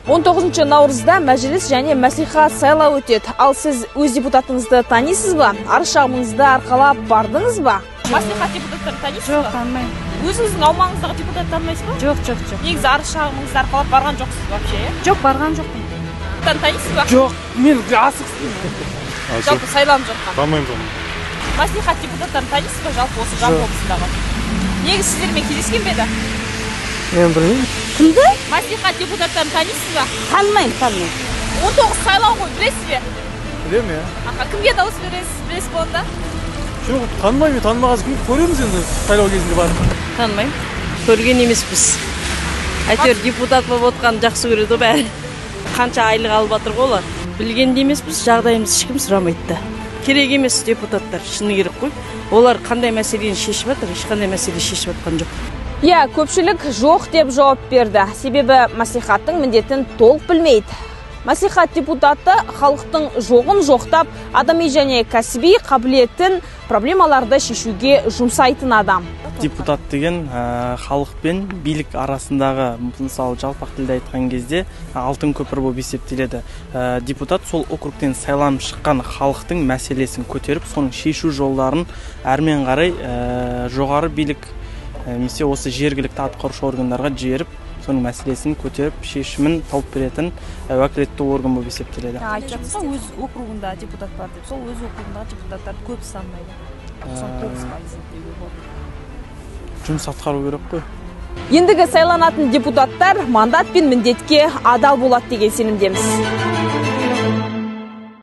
19 наурызда мәжіліс және мәслихат сайлау өтеді. Ал сіз өз депутатыңызды танисыз ба? Арыз шағымыңызды арқалап бардыңыз ба? Мәслихат депутаттарын танисыз ба? Жоқ, танымаймын. Өзіңіздің аумағыңыздағы депутатты танымайсыз ба? Жоқ. Негізі арыз шағымыңызды арқалап барған жоқсыз вообще, иә? Жоқ, барған жоқпын. Танисыз ба? Жоқ, мен асықсың. Жалпы сайланып жатқан. Танымаймын. Мәслихат депутаттарын танисыз ба? Жалпы осы Жамбыл облысындағы. Негізі сіздермен кездескен бе еді? Мен білмеймін. Кімді? Мәслихат депутаттарын танисыз ба? Танымаймын. 19 сайлау ғой, білесіз бе? Білемін, иә. Кімге дауыс бересіз бе онда? Жоқ, танымаймын, танымағансыз кім көреміз енді сайлау кезінде барып. Танымаймын. Көрген емеспіз. Әйтеуір депутат болып отқан жақсы көреді бәрі. Қанша айлық алып жатыр ғой олар. Білген де емеспіз, жағдайымыз ешкім сұрамайды. Керек емес депутаттар, шыны керек қой. Олар қандай мәселені шешіп жатыр, ешқандай мәселе шешіп жатқан жоқ. Иә, көпшілік жоқ деп жауап берді. Себебі мәслихаттың міндетін толық білмейді. Мәслихат депутаты халықтың жоғын жоқтап, адами және кәсіби қабілетін проблемаларды шешуге жұмсайтын адам. Депутат деген халық пен билік арасындағы, мысалы жалпақ тілде айтқан кезде алтын көпір болып есептеледі. Депутат сол округтен сайланып шыққан халықтың мәселесін көтеріп, соның шешу жолдарын әрмен қарай жоғары билік немесе осы жергілікті атқарушы органдарға жіберіп, соның мәселесін көтеріп, шешімін тауып беретін уәкілетті орган болып есептеледі. Айтып өз округында депутат бар деп, сол өз округындағы депутаттар көп санайды. Жұмыс атқару керек қой. Ендігі сайланатын депутаттар мандат пен міндетке адал болады деген сенімдеміз.